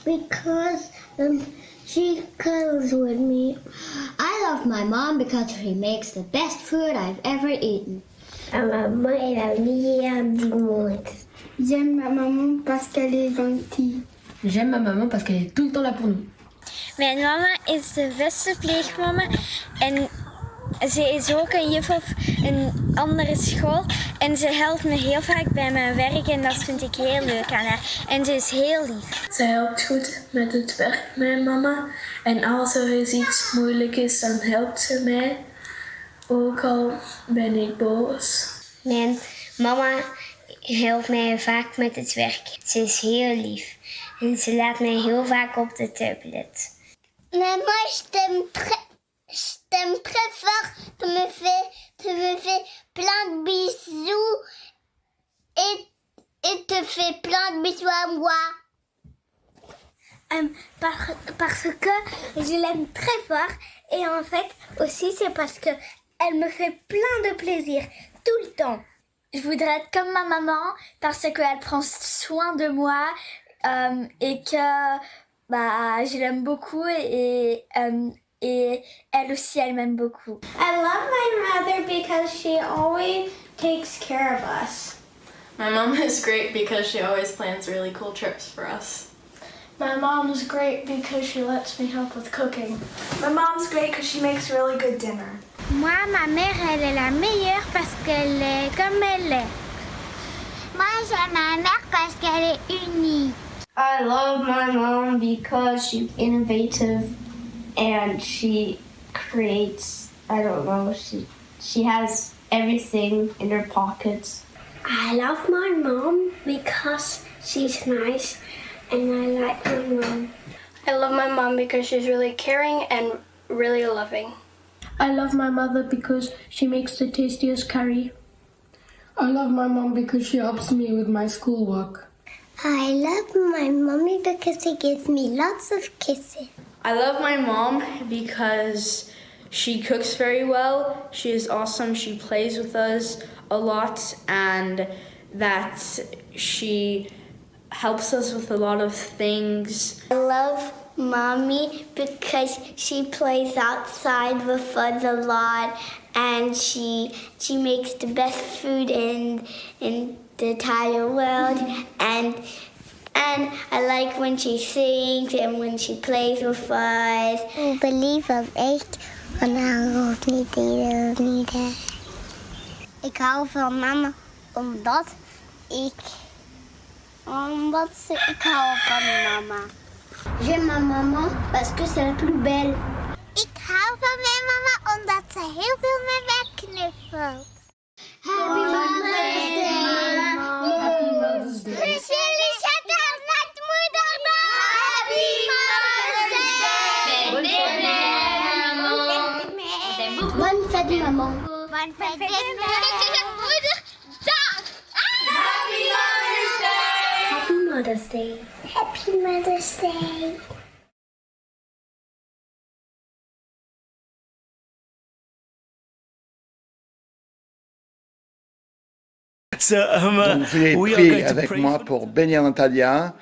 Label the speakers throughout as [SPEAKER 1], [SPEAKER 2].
[SPEAKER 1] because she cuddles with me. I love my mom because she makes the best food I've ever eaten.
[SPEAKER 2] Ma maman est la meilleure du monde.
[SPEAKER 3] J'aime ma maman parce qu'elle est gentille.
[SPEAKER 4] J'aime ma maman parce qu'elle est tout le temps là pour nous.
[SPEAKER 5] Mijn mama is de beste pleegmama en ze is ook een juf op een andere school. En ze helpt me heel vaak bij mijn werk en dat vind ik heel leuk aan haar. En ze is heel lief.
[SPEAKER 6] Ze helpt goed met het werk, mijn mama. En als er iets moeilijk is, dan helpt ze mij. Ook al ben ik boos.
[SPEAKER 2] Mijn mama helpt mij vaak met het werk. Ze is heel lief. En ze laat mij heel vaak op de tablet.
[SPEAKER 1] Mais moi, je t'aime très fort. Tu me fais plein de bisous et te fais plein de bisous à moi.
[SPEAKER 2] Parce que je l'aime très fort. Et en fait, aussi, c'est parce que elle me fait plein de plaisir tout le temps.
[SPEAKER 3] Je voudrais être comme ma maman parce qu'elle prend soin de moi et que je l'aime beaucoup et elle aussi, elle m'aime beaucoup.
[SPEAKER 7] I love my mother because she always takes care of us.
[SPEAKER 8] My mom is great because she always plans really cool trips for us.
[SPEAKER 7] My mom is great because she lets me help with cooking.
[SPEAKER 3] My mom's great because she makes really good dinner.
[SPEAKER 5] Moi, ma mère, elle est la meilleure parce qu'elle est comme elle est.
[SPEAKER 1] Moi, j'aime ma mère parce qu'elle est unique.
[SPEAKER 7] I love my mom because she's innovative and she creates, I don't know, she has everything in her pockets.
[SPEAKER 2] I love my mom because she's nice and I like my mom.
[SPEAKER 7] I love my mom because she's really caring and really loving.
[SPEAKER 6] I love my mother because she makes the tastiest curry.
[SPEAKER 3] I love my mom because she helps me with my schoolwork.
[SPEAKER 1] I love my mommy because she gives me lots of kisses.
[SPEAKER 8] I love my mom because she cooks very well. She is awesome. She plays with us a lot and that she helps us with a lot of things.
[SPEAKER 1] I love Mommy because she plays outside with us a lot and she makes the best food in the entire world and I like when she sings and when she plays with us. Ik believe of echt van haar hoeft niet te. Ik hou van mama omdat ik hou van mama. J'aime ma maman parce que c'est la plus belle. Ik hou van mijn mama omdat ze heel veel met mij knuffelt. Happy Mother's Day, mama. Happy Mother's Day. Jullie zetten het met moederdag. Happy Mother's Day. Bonne fête maman. Bonne fête moederdag. Happy Mother's Day. Happy Mother's Day.
[SPEAKER 9] Donc, veuillez prier avec moi pour bénir Natalia.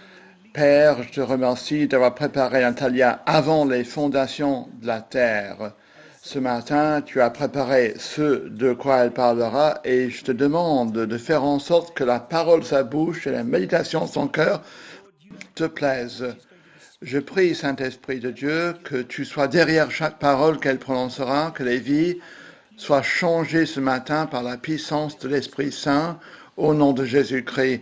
[SPEAKER 9] Père, je te remercie d'avoir préparé Natalia avant les fondations de la terre. Ce matin, tu as préparé ce de quoi elle parlera et je te demande de faire en sorte que la parole de sa bouche et la méditation de son cœur te plaisent. Je prie, Saint-Esprit de Dieu, que tu sois derrière chaque parole qu'elle prononcera, que les vies soient changées ce matin par la puissance de l'Esprit Saint, au nom de Jésus-Christ.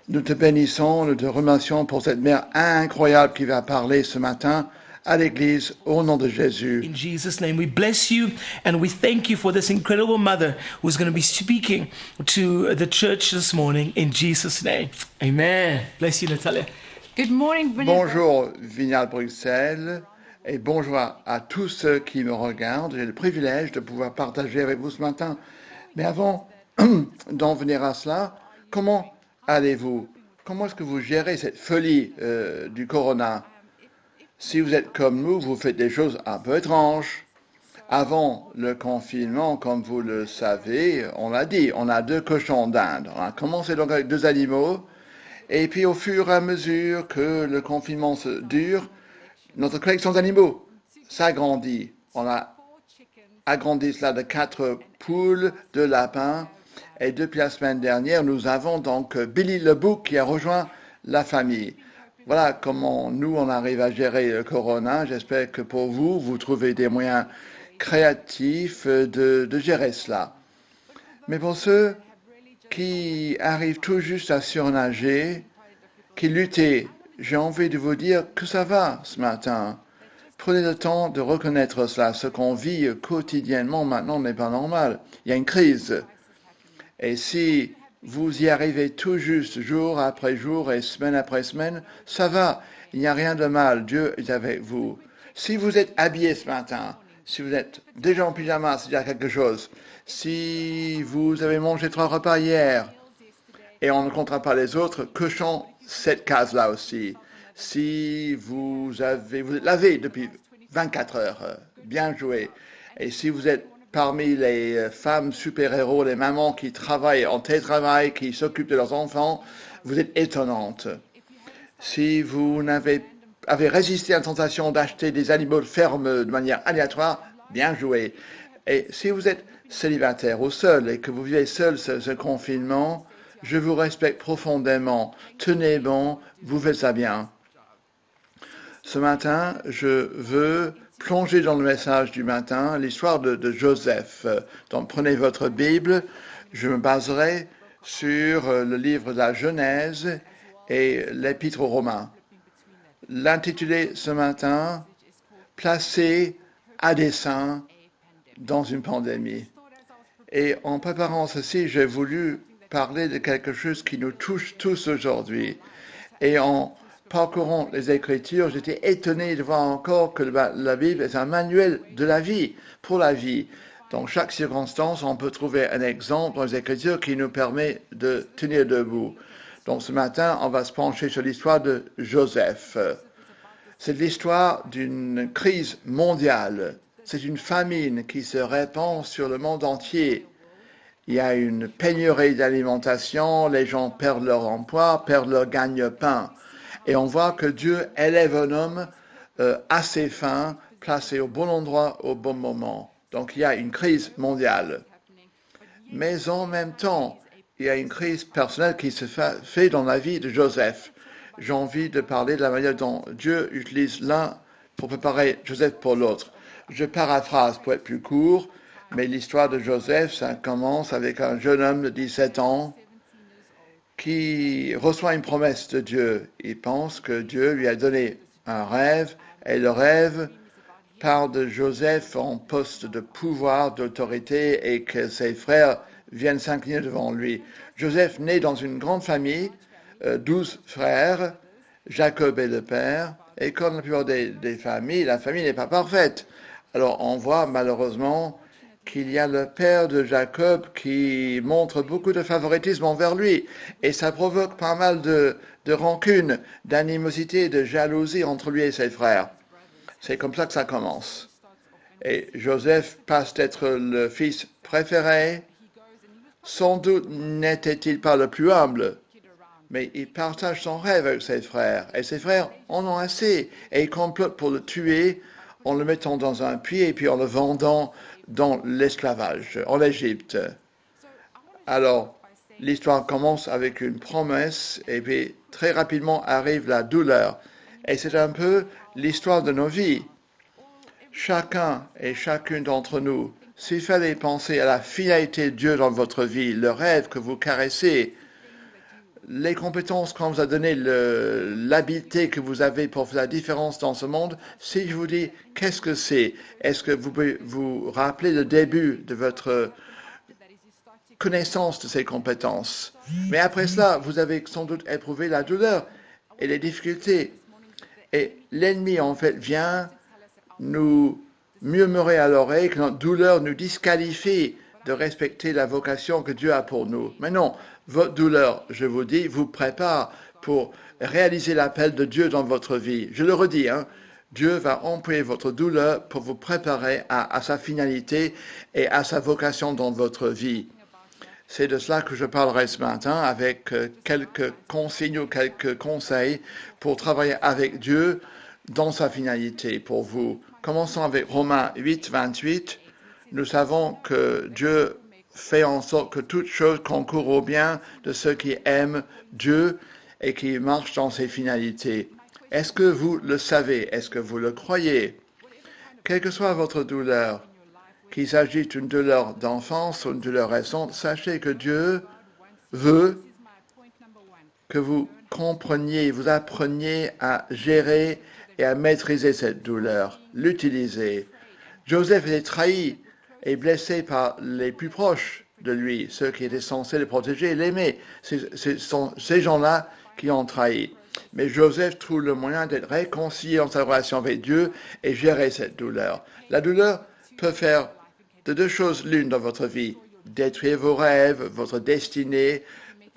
[SPEAKER 9] Nous te bénissons, nous te remercions pour cette mère incroyable qui va parler ce matin à l'Église, au nom de Jésus.
[SPEAKER 10] In Jesus' name, we bless you and we thank you for this incredible mother who's going to be speaking to the church this morning. In Jesus' name, amen. Bless you, Natalia.
[SPEAKER 11] Good morning,
[SPEAKER 9] Bonjour, Vignal Bruxelles, et bonjour à tous ceux qui me regardent. J'ai le privilège de pouvoir partager avec vous ce matin. Mais avant d'en venir à cela, comment allez-vous? Comment est-ce que vous gérez cette folie du corona? Si vous êtes comme nous, vous faites des choses un peu étranges. Avant le confinement, comme vous le savez, on l'a dit, on a 2 cochons d'Inde. On a commencé donc avec 2 animaux Et puis au fur et à mesure que le confinement se dure, notre collection d'animaux s'agrandit. On a agrandi cela de 4 poules, 2 lapins. Et depuis la semaine dernière, nous avons donc Billy le bouc qui a rejoint la famille. Voilà comment nous, on arrive à gérer le corona. J'espère que pour vous, vous trouvez des moyens créatifs de gérer cela. Mais pour ceux qui arrivent tout juste à surnager, qui luttent, j'ai envie de vous dire que ça va ce matin. Prenez le temps de reconnaître cela. Ce qu'on vit quotidiennement maintenant n'est pas normal. Il y a une crise. Et si vous y arrivez tout juste jour après jour et semaine après semaine, ça va. Il n'y a rien de mal. Dieu est avec vous. Si vous êtes habillé ce matin, si vous êtes déjà en pyjama, c'est déjà quelque chose. Si vous avez mangé 3 repas hier et on ne comptera pas les autres, cochons cette case-là aussi. Si vous êtes lavé depuis 24 heures, bien joué. Et si vous êtes parmi les femmes super-héros, les mamans qui travaillent en télétravail, qui s'occupent de leurs enfants, vous êtes étonnante. Si vous avez résisté à la tentation d'acheter des animaux de ferme de manière aléatoire, bien joué. Et si vous êtes célibataire ou seul et que vous vivez seul ce confinement, je vous respecte profondément. Tenez bon, vous faites ça bien. Ce matin, je veux plonger dans le message du matin, l'histoire de Joseph. Donc prenez votre Bible, je me baserai sur le livre de la Genèse et l'Épître aux Romains. L'intitulé ce matin, Placé à dessein dans une pandémie. Et en préparant ceci, j'ai voulu parler de quelque chose qui nous touche tous aujourd'hui. Et en parcourant les Écritures, j'étais étonné de voir encore que la Bible est un manuel de la vie, pour la vie. Dans chaque circonstance, on peut trouver un exemple dans les Écritures qui nous permet de tenir debout. Donc ce matin, on va se pencher sur l'histoire de Joseph. C'est l'histoire d'une crise mondiale. C'est une famine qui se répand sur le monde entier. Il y a une pénurie d'alimentation, les gens perdent leur emploi, perdent leur gagne-pain. Et on voit que Dieu élève un homme assez fin, placé au bon endroit, au bon moment. Donc il y a une crise mondiale. Mais en même temps, il y a une crise personnelle qui se fait dans la vie de Joseph. J'ai envie de parler de la manière dont Dieu utilise l'un pour préparer Joseph pour l'autre. Je paraphrase pour être plus court, mais l'histoire de Joseph, ça commence avec un jeune homme de 17 ans qui reçoit une promesse de Dieu. Il pense que Dieu lui a donné un rêve, et le rêve parle de Joseph en poste de pouvoir, d'autorité, et que ses frères viennent s'incliner devant lui. Joseph naît dans une grande famille, 12 frères, Jacob est le père, et comme la plupart des familles, la famille n'est pas parfaite. Alors on voit malheureusement qu'il y a le père de Jacob qui montre beaucoup de favoritisme envers lui, et ça provoque pas mal de rancune, d'animosité, de jalousie entre lui et ses frères. C'est comme ça que ça commence. Et Joseph passe d'être le fils préféré. Sans doute n'était-il pas le plus humble, mais il partage son rêve avec ses frères, et ses frères en ont assez, et ils complotent pour le tuer en le mettant dans un puits et puis en le vendant dans l'esclavage en Égypte. Alors, l'histoire commence avec une promesse et puis très rapidement arrive la douleur. Et c'est un peu l'histoire de nos vies. Chacun et chacune d'entre nous, s'il fallait penser à la finalité de Dieu dans votre vie, le rêve que vous caressez, les compétences qu'on vous a données, l'habileté que vous avez pour faire la différence dans ce monde, si je vous dis qu'est-ce que c'est, est-ce que vous pouvez vous rappeler le début de votre connaissance de ces compétences? Mais après cela, vous avez sans doute éprouvé la douleur et les difficultés. Et l'ennemi, en fait, vient nous murmurer à l'oreille que notre douleur nous disqualifie de respecter la vocation que Dieu a pour nous. Mais non, votre douleur, je vous dis, vous prépare pour réaliser l'appel de Dieu dans votre vie. Je le redis, Dieu va employer votre douleur pour vous préparer à sa finalité et à sa vocation dans votre vie. C'est de cela que je parlerai ce matin avec quelques consignes ou quelques conseils pour travailler avec Dieu dans sa finalité pour vous. Commençons avec Romains 8, 28. Nous savons que Dieu fait en sorte que toute chose concourt au bien de ceux qui aiment Dieu et qui marchent dans ses finalités. Est-ce que vous le savez? Est-ce que vous le croyez? Quelle que soit votre douleur, qu'il s'agisse d'une douleur d'enfance ou d'une douleur récente, sachez que Dieu veut que vous compreniez, vous appreniez à gérer et à maîtriser cette douleur, l'utiliser. Joseph était trahi et blessé par les plus proches de lui, ceux qui étaient censés le protéger et l'aimer. Ce sont ces gens-là qui ont trahi. Mais Joseph trouve le moyen d'être réconcilié dans sa relation avec Dieu et gérer cette douleur. La douleur peut faire de deux choses l'une dans votre vie: détruire vos rêves, votre destinée,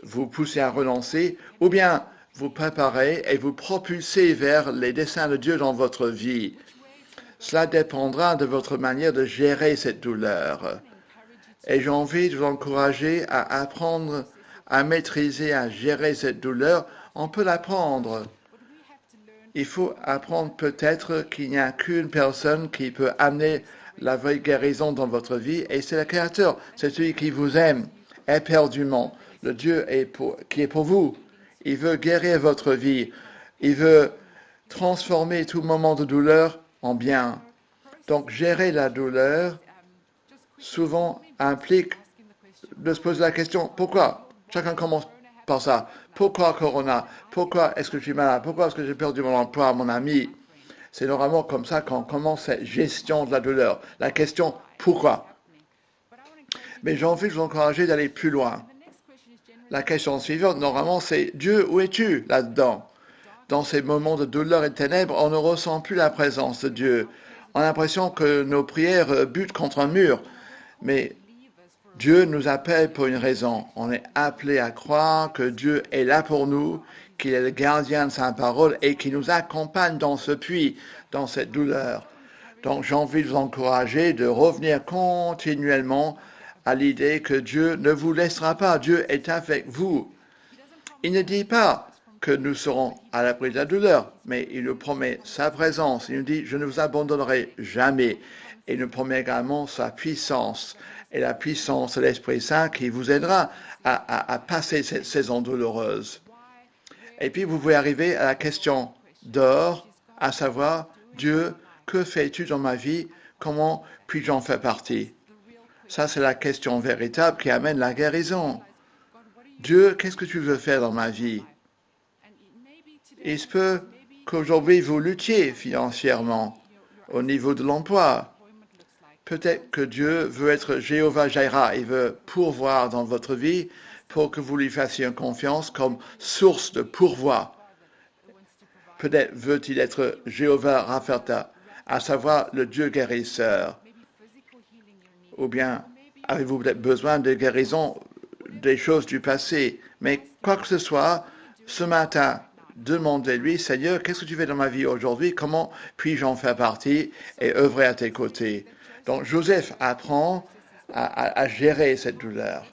[SPEAKER 9] vous pousser à renoncer, ou bien vous préparer et vous propulser vers les desseins de Dieu dans votre vie. Cela dépendra de votre manière de gérer cette douleur. Et j'ai envie de vous encourager à apprendre à maîtriser, à gérer cette douleur. On peut l'apprendre. Il faut apprendre peut-être qu'il n'y a qu'une personne qui peut amener la vraie guérison dans votre vie, et c'est le Créateur. C'est celui qui vous aime éperdument. Le Dieu qui est pour vous. Il veut guérir votre vie. Il veut transformer tout moment de douleur en bien. Donc, gérer la douleur, souvent, implique de se poser la question, pourquoi? Chacun commence par ça. Pourquoi Corona? Pourquoi est-ce que je suis malade? Pourquoi est-ce que j'ai perdu mon emploi, mon ami? C'est normalement comme ça qu'on commence cette gestion de la douleur. La question, pourquoi? Mais j'ai envie de vous encourager d'aller plus loin. La question suivante, normalement, c'est Dieu, où es-tu là-dedans? Dans ces moments de douleur et de ténèbres, on ne ressent plus la présence de Dieu. On a l'impression que nos prières butent contre un mur. Mais Dieu nous appelle pour une raison. On est appelé à croire que Dieu est là pour nous, qu'il est le gardien de sa parole et qu'il nous accompagne dans ce puits, dans cette douleur. Donc j'ai envie de vous encourager de revenir continuellement à l'idée que Dieu ne vous laissera pas. Dieu est avec vous. Il ne dit pas que nous serons à l'abri de la douleur, mais il nous promet sa présence. Il nous dit, je ne vous abandonnerai jamais. Et il nous promet également sa puissance et la puissance de l'Esprit Saint qui vous aidera à passer cette saison douloureuse. Et puis vous pouvez arriver à la question d'or, à savoir, Dieu, que fais-tu dans ma vie? Comment puis-je en faire partie? Ça, c'est la question véritable qui amène la guérison. Dieu, qu'est-ce que tu veux faire dans ma vie? Il se peut qu'aujourd'hui vous luttiez financièrement au niveau de l'emploi. Peut-être que Dieu veut être Jéhovah Jireh, il veut pourvoir dans votre vie pour que vous lui fassiez confiance comme source de pourvoi. Peut-être veut-il être Jéhovah Rapha, à savoir le Dieu guérisseur. Ou bien avez-vous peut-être besoin de guérison des choses du passé. Mais quoi que ce soit, ce matin, demandez-lui, Seigneur, qu'est-ce que tu fais dans ma vie aujourd'hui? Comment puis-je en faire partie et œuvrer à tes côtés? Donc Joseph apprend à gérer cette douleur.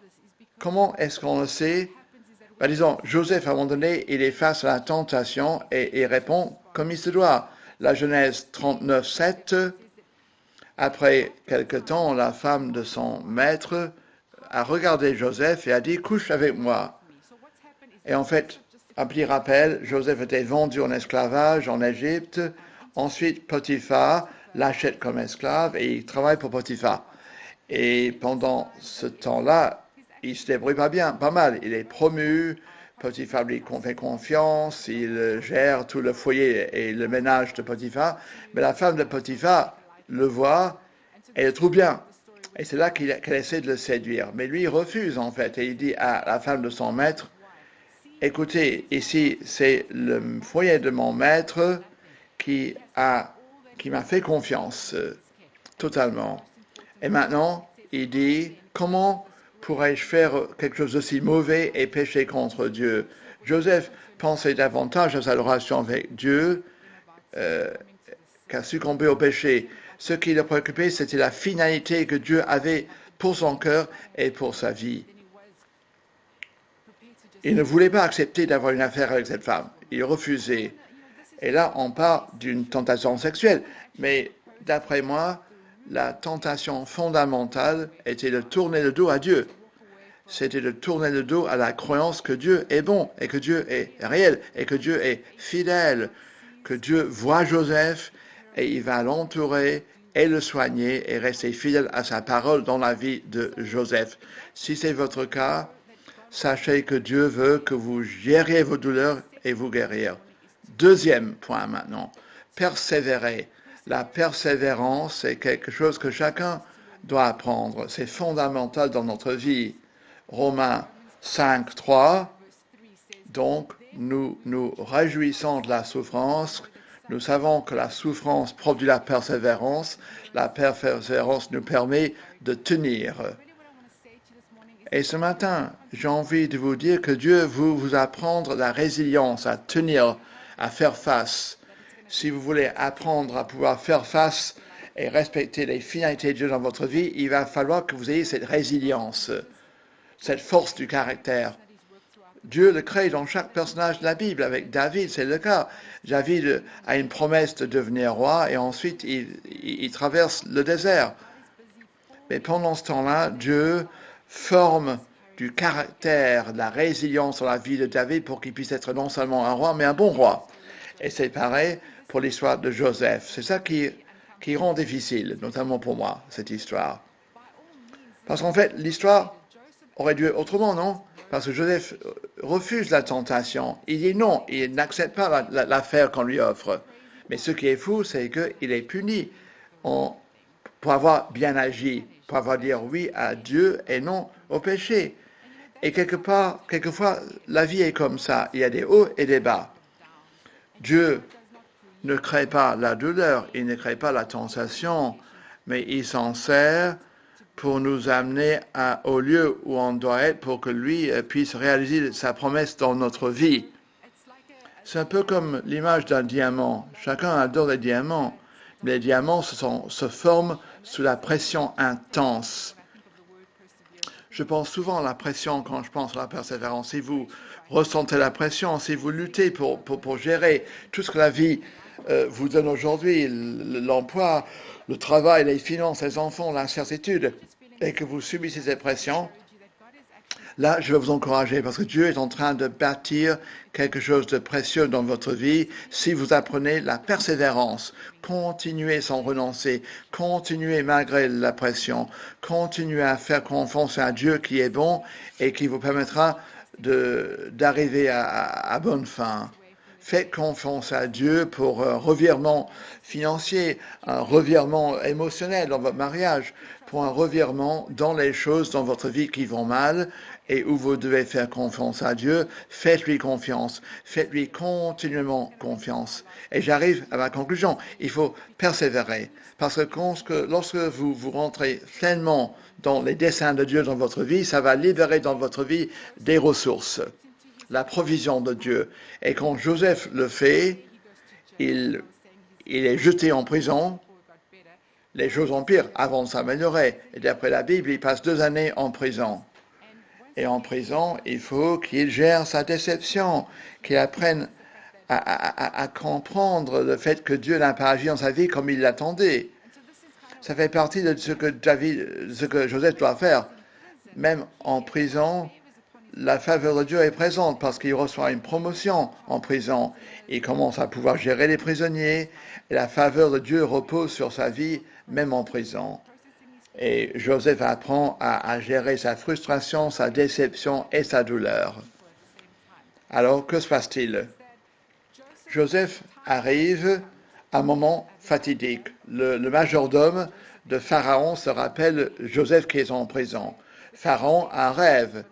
[SPEAKER 9] Comment est-ce qu'on le sait? Disons, Joseph, à un moment donné, il est face à la tentation et il répond comme il se doit. La Genèse 39, 7. Après quelque temps, la femme de son maître a regardé Joseph et a dit, couche avec moi. Et en fait, un petit rappel, Joseph était vendu en esclavage en Égypte. Ensuite, Potiphar l'achète comme esclave et il travaille pour Potiphar. Et pendant ce temps-là, il se débrouille pas mal. Il est promu, Potiphar lui fait confiance, il gère tout le foyer et le ménage de Potiphar. Mais la femme de Potiphar le voit et le trouve bien. Et c'est là qu'elle essaie de le séduire. Mais lui, il refuse en fait. Et il dit à la femme de son maître, écoutez, ici, c'est le foyer de mon maître qui m'a fait confiance totalement. Et maintenant, il dit, comment pourrais-je faire quelque chose d'aussi mauvais et pécher contre Dieu? Joseph pensait davantage à sa relation avec Dieu qu'à succomber au péché. Ce qui le préoccupait, c'était la finalité que Dieu avait pour son cœur et pour sa vie. Il ne voulait pas accepter d'avoir une affaire avec cette femme. Il refusait. Et là, on parle d'une tentation sexuelle. Mais d'après moi, la tentation fondamentale était de tourner le dos à Dieu. C'était de tourner le dos à la croyance que Dieu est bon et que Dieu est réel et que Dieu est fidèle, que Dieu voit Joseph et il va l'entourer et le soigner et rester fidèle à sa parole dans la vie de Joseph. Si c'est votre cas, sachez que Dieu veut que vous gériez vos douleurs et vous guérir. Deuxième point maintenant, persévérer. La persévérance, c'est quelque chose que chacun doit apprendre. C'est fondamental dans notre vie. Romains 5, 3. Donc, nous nous réjouissons de la souffrance. Nous savons que la souffrance produit la persévérance. La persévérance nous permet de tenir. Et ce matin, j'ai envie de vous dire que Dieu veut vous apprendre la résilience, à tenir, à faire face. Si vous voulez apprendre à pouvoir faire face et respecter les finalités de Dieu dans votre vie, il va falloir que vous ayez cette résilience, cette force du caractère. Dieu le crée dans chaque personnage de la Bible. Avec David, c'est le cas. David a une promesse de devenir roi et ensuite il traverse le désert. Mais pendant ce temps-là, Dieu forme du caractère, de la résilience dans la vie de David pour qu'il puisse être non seulement un roi, mais un bon roi. Et c'est pareil pour l'histoire de Joseph. C'est ça qui rend difficile, notamment pour moi, cette histoire. Parce qu'en fait, l'histoire aurait dû être autrement, non? Parce que Joseph refuse la tentation. Il dit non, il n'accepte pas l'affaire qu'on lui offre. Mais ce qui est fou, c'est qu'il est puni pour avoir bien agi, pour avoir dit oui à Dieu et non au péché. Et quelquefois, la vie est comme ça. Il y a des hauts et des bas. Dieu ne crée pas la douleur, il ne crée pas la tentation, mais il s'en sert pour nous amener au lieu où on doit être pour que lui puisse réaliser sa promesse dans notre vie. C'est un peu comme l'image d'un diamant. Chacun adore les diamants. Les diamants se forment sous la pression intense. Je pense souvent à la pression quand je pense à la persévérance. Si vous ressentez la pression, si vous luttez pour gérer tout ce que la vie vous donne aujourd'hui, l'emploi, le travail, les finances, les enfants, l'incertitude, et que vous subissez ces pressions, là, je vais vous encourager parce que Dieu est en train de bâtir quelque chose de précieux dans votre vie si vous apprenez la persévérance. Continuez sans renoncer, continuez malgré la pression, continuez à faire confiance à Dieu qui est bon et qui vous permettra d'arriver à bonne fin. Faites confiance à Dieu pour un revirement financier, un revirement émotionnel dans votre mariage, pour un revirement dans les choses dans votre vie qui vont mal et où vous devez faire confiance à Dieu. Faites-lui confiance, faites-lui continuellement confiance. Et j'arrive à ma conclusion, il faut persévérer, parce que lorsque vous rentrez pleinement dans les desseins de Dieu dans votre vie, ça va libérer dans votre vie des ressources. La provision de Dieu. Et quand Joseph le fait, il est jeté en prison. Les choses empirent avant de s'améliorer. Et d'après la Bible, il passe 2 années en prison. Et en prison, il faut qu'il gère sa déception, qu'il apprenne à comprendre le fait que Dieu n'a pas agi dans sa vie comme il l'attendait. Ça fait partie de ce que Joseph doit faire. Même en prison, la faveur de Dieu est présente parce qu'il reçoit une promotion en prison. Il commence à pouvoir gérer les prisonniers et la faveur de Dieu repose sur sa vie, même en prison. Et Joseph apprend à gérer sa frustration, sa déception et sa douleur. Alors, que se passe-t-il? Joseph arrive à un moment fatidique. Le majordome de Pharaon se rappelle Joseph qui est en prison. Pharaon a un rêve.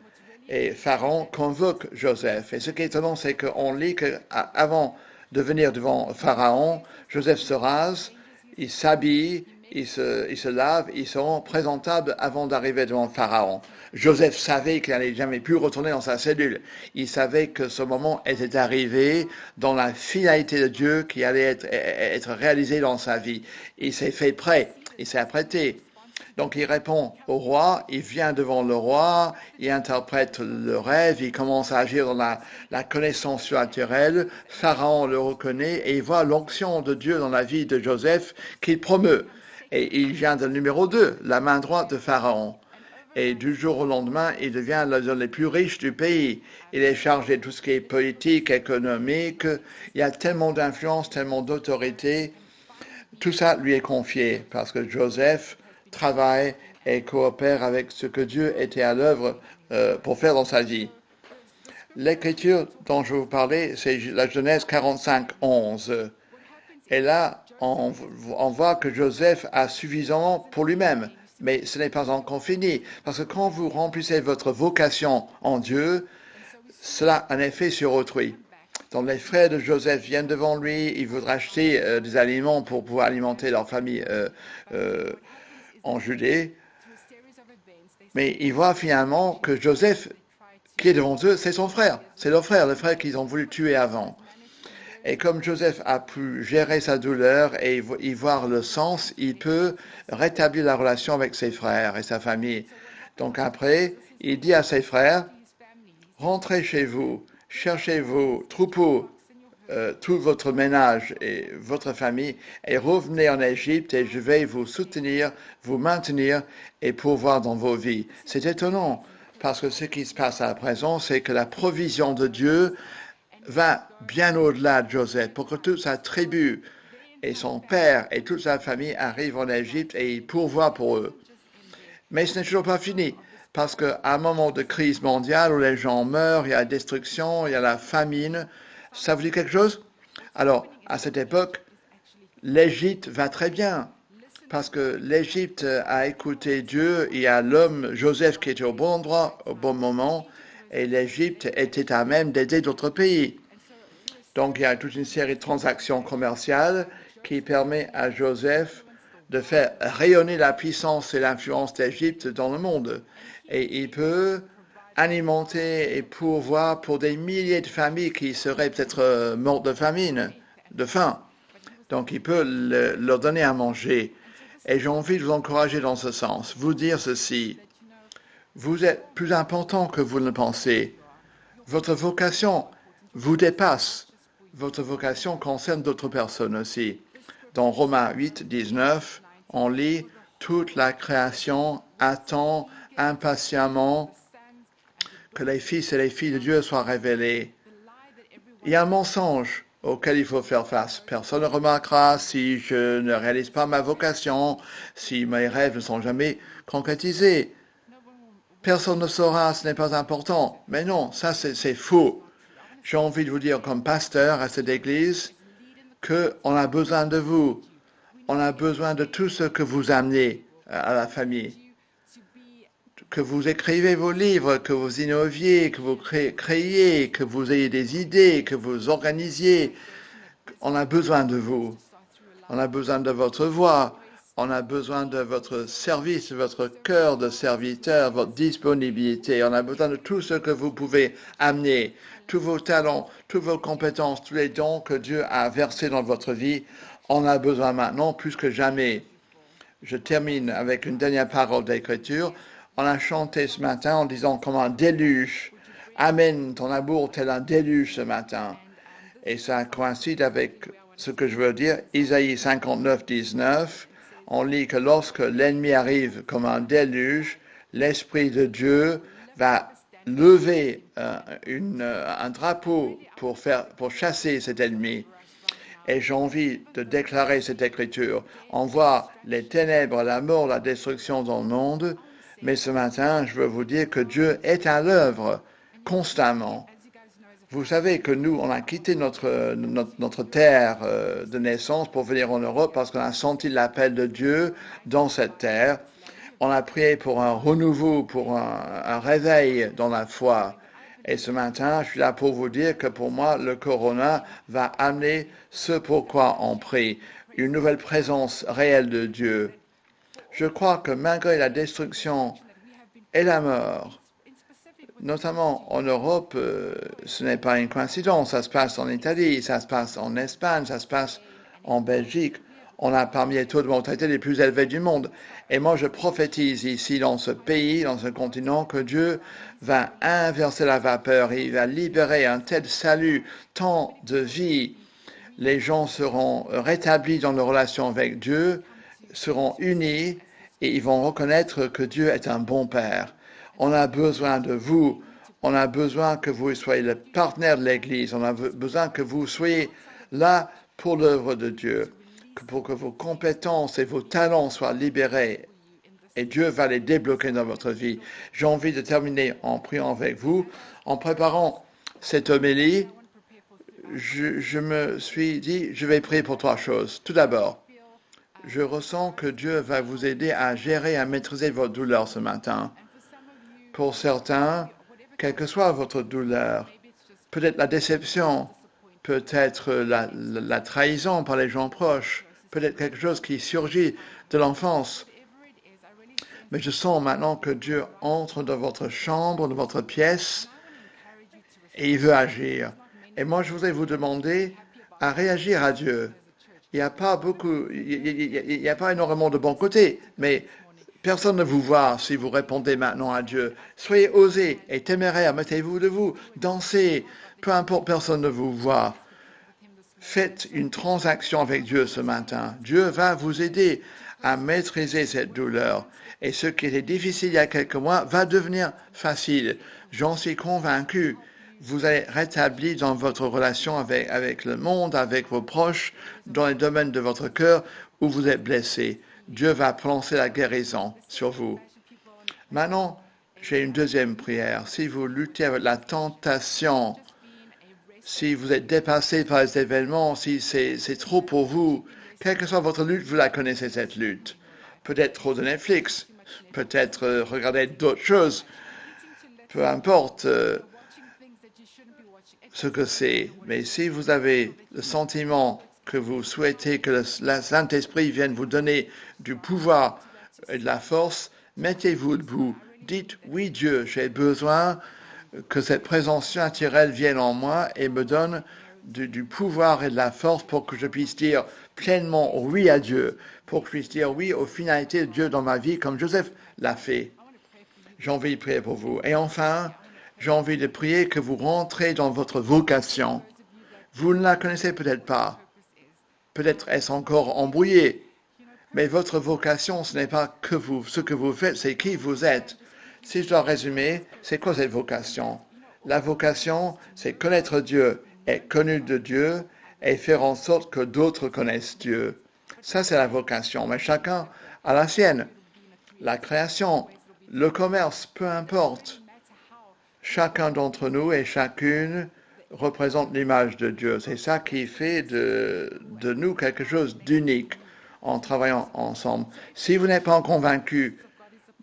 [SPEAKER 9] Et Pharaon convoque Joseph. Et ce qui est étonnant, c'est qu'on lit qu'avant de venir devant Pharaon, Joseph se rase, il s'habille, il se lave, il se rend présentable avant d'arriver devant Pharaon. Joseph savait qu'il n'allait jamais plus retourner dans sa cellule. Il savait que ce moment était arrivé dans la finalité de Dieu qui allait être réalisée dans sa vie. Il s'est fait prêt, il s'est apprêté. Donc il répond au roi, il vient devant le roi, il interprète le rêve, il commence à agir dans la connaissance surnaturelle. Pharaon le reconnaît et il voit l'onction de Dieu dans la vie de Joseph qu'il promeut. Et il vient de numéro 2, la main droite de Pharaon. Et du jour au lendemain, il devient l'un des plus riches du pays. Il est chargé de tout ce qui est politique, économique. Il y a tellement d'influence, tellement d'autorité. Tout ça lui est confié parce que Joseph travaille et coopère avec ce que Dieu était à l'œuvre pour faire dans sa vie. L'écriture dont je vous parlais, c'est la Genèse 45, 11. Et là, on voit que Joseph a suffisamment pour lui-même. Mais ce n'est pas encore fini. Parce que quand vous remplissez votre vocation en Dieu, cela a un effet sur autrui. Donc les frères de Joseph viennent devant lui, ils voudraient acheter des aliments pour pouvoir alimenter leur famille en Judée. Mais ils voient finalement que Joseph, qui est devant eux, c'est son frère. C'est leur frère, le frère qu'ils ont voulu tuer avant. Et comme Joseph a pu gérer sa douleur et y voir le sens, il peut rétablir la relation avec ses frères et sa famille. Donc après, il dit à ses frères, rentrez chez vous, cherchez vos troupeaux, tout votre ménage et votre famille, et revenez en Égypte et je vais vous soutenir, vous maintenir et pourvoir dans vos vies. C'est étonnant, parce que ce qui se passe à présent, c'est que la provision de Dieu va bien au-delà de Joseph, pour que toute sa tribu et son père et toute sa famille arrivent en Égypte et il pourvoit pour eux. Mais ce n'est toujours pas fini, parce qu'à un moment de crise mondiale où les gens meurent, il y a la destruction, il y a la famine, ça vous dit quelque chose? Alors, à cette époque, l'Égypte va très bien, parce que l'Égypte a écouté Dieu, il y a l'homme Joseph qui était au bon endroit, au bon moment, et l'Égypte était à même d'aider d'autres pays. Donc il y a toute une série de transactions commerciales qui permet à Joseph de faire rayonner la puissance et l'influence d'Égypte dans le monde. Et il peut alimenter et pourvoir pour des milliers de familles qui seraient peut-être mortes de famine, de faim. Donc il peut leur donner à manger. Et j'ai envie de vous encourager dans ce sens, vous dire ceci. Vous êtes plus important que vous ne le pensez. Votre vocation vous dépasse. Votre vocation concerne d'autres personnes aussi. Dans Romains 8, 19, on lit « Toute la création attend impatiemment que les fils et les filles de Dieu soient révélés. » Il y a un mensonge auquel il faut faire face. Personne ne remarquera si je ne réalise pas ma vocation, si mes rêves ne sont jamais concrétisés. Personne ne saura, ce n'est pas important. Mais non, ça c'est faux. J'ai envie de vous dire comme pasteur à cette église qu'on a besoin de vous. On a besoin de tout ce que vous amenez à la famille. Que vous écrivez vos livres, que vous innoviez, que vous créiez, que vous ayez des idées, que vous organisiez. On a besoin de vous. On a besoin de votre voix. On a besoin de votre service, de votre cœur de serviteur, votre disponibilité. On a besoin de tout ce que vous pouvez amener, tous vos talents, toutes vos compétences, tous les dons que Dieu a versés dans votre vie. On a besoin maintenant plus que jamais. Je termine avec une dernière parole d'Écriture. On a chanté ce matin en disant comme un déluge. Amen, ton amour tel un déluge ce matin. Et ça coïncide avec ce que je veux dire. Isaïe 59, 19. On lit que lorsque l'ennemi arrive comme un déluge, l'Esprit de Dieu va lever un drapeau pour chasser cet ennemi. Et j'ai envie de déclarer cette écriture. On voit les ténèbres, la mort, la destruction dans le monde, mais ce matin, je veux vous dire que Dieu est à l'œuvre constamment. Vous savez que nous, on a quitté notre terre de naissance pour venir en Europe parce qu'on a senti l'appel de Dieu dans cette terre. On a prié pour un renouveau, pour un réveil dans la foi. Et ce matin, je suis là pour vous dire que pour moi, le corona va amener ce pourquoi on prie, une nouvelle présence réelle de Dieu. Je crois que malgré la destruction et la mort, notamment en Europe, ce n'est pas une coïncidence. Ça se passe en Italie, ça se passe en Espagne, ça se passe en Belgique. On a parmi les taux de mortalité les plus élevés du monde. Et moi, je prophétise ici, dans ce pays, dans ce continent, que Dieu va inverser la vapeur. Il va libérer un tel salut, tant de vie. Les gens seront rétablis dans leur relation avec Dieu, seront unis, et ils vont reconnaître que Dieu est un bon Père. On a besoin de vous. On a besoin que vous soyez le partenaire de l'Église. On a besoin que vous soyez là pour l'œuvre de Dieu, pour que vos compétences et vos talents soient libérés. Et Dieu va les débloquer dans votre vie. J'ai envie de terminer en priant avec vous. En préparant cette homélie, je me suis dit, je vais prier pour 3 choses. Tout d'abord, je ressens que Dieu va vous aider à gérer, à maîtriser votre douleur ce matin. Pour certains, quelle que soit votre douleur, peut-être la déception, peut-être la trahison par les gens proches, peut-être quelque chose qui surgit de l'enfance. Mais je sens maintenant que Dieu entre dans votre chambre, dans votre pièce, et il veut agir. Et moi, je voudrais vous demander à réagir à Dieu. Il n'y a pas énormément de bons côtés, mais personne ne vous voit si vous répondez maintenant à Dieu. Soyez osés et téméraires, mettez-vous debout, dansez, peu importe, personne ne vous voit. Faites une transaction avec Dieu ce matin. Dieu va vous aider à maîtriser cette douleur. Et ce qui était difficile il y a quelques mois va devenir facile. J'en suis convaincu. Vous allez rétablir dans votre relation avec le monde, avec vos proches, dans les domaines de votre cœur où vous êtes blessé. Dieu va prononcer la guérison sur vous. Maintenant, j'ai une deuxième prière. Si vous luttez avec la tentation, si vous êtes dépassé par les événements, si c'est trop pour vous, quelle que soit votre lutte, vous la connaissez cette lutte. Peut-être trop de Netflix, peut-être regarder d'autres choses, peu importe ce que c'est. Mais si vous avez le sentiment que vous souhaitez que le Saint-Esprit vienne vous donner du pouvoir et de la force, mettez-vous debout. Dites, oui Dieu, j'ai besoin que cette présence naturelle vienne en moi et me donne du pouvoir et de la force pour que je puisse dire pleinement oui à Dieu, pour que je puisse dire oui aux finalités de Dieu dans ma vie comme Joseph l'a fait. J'ai envie de prier pour vous. Et enfin, j'ai envie de prier que vous rentrez dans votre vocation. Vous ne la connaissez peut-être pas. Peut-être est-ce encore embrouillé. Mais votre vocation, ce n'est pas que vous. Ce que vous faites, c'est qui vous êtes. Si je dois résumer, c'est quoi cette vocation? La vocation, c'est connaître Dieu, être connu de Dieu et faire en sorte que d'autres connaissent Dieu. Ça, c'est la vocation. Mais chacun a la sienne. La création, le commerce, peu importe. Chacun d'entre nous et chacune représente l'image de Dieu. C'est ça qui fait de nous quelque chose d'unique en travaillant ensemble. Si vous n'êtes pas convaincu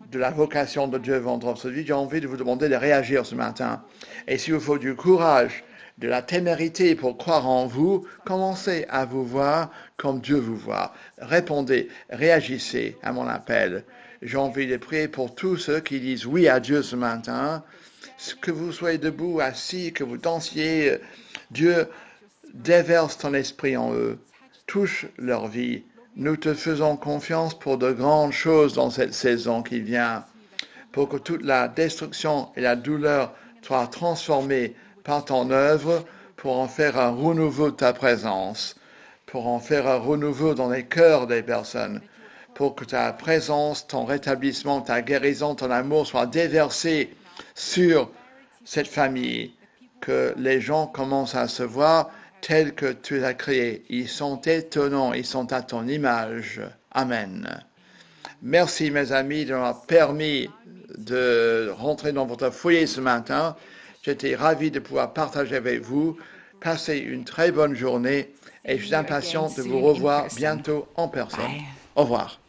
[SPEAKER 9] de la vocation de Dieu dans votre vie, j'ai envie de vous demander de réagir ce matin. Et s'il vous faut du courage, de la témérité pour croire en vous, commencez à vous voir comme Dieu vous voit. Répondez, réagissez à mon appel. J'ai envie de prier pour tous ceux qui disent oui à Dieu ce matin. Que vous soyez debout, assis, que vous dansiez, Dieu déverse ton esprit en eux, touche leur vie. Nous te faisons confiance pour de grandes choses dans cette saison qui vient, pour que toute la destruction et la douleur soient transformées par ton œuvre, pour en faire un renouveau de ta présence, pour en faire un renouveau dans les cœurs des personnes, pour que ta présence, ton rétablissement, ta guérison, ton amour soient déversés sur cette famille, que les gens commencent à se voir tels que tu les as créés. Ils sont étonnants, ils sont à ton image. Amen. Merci mes amis de m'avoir permis de rentrer dans votre foyer ce matin. J'étais ravi de pouvoir partager avec vous. Passez une très bonne journée et je suis impatient de vous revoir bientôt en personne. Au revoir.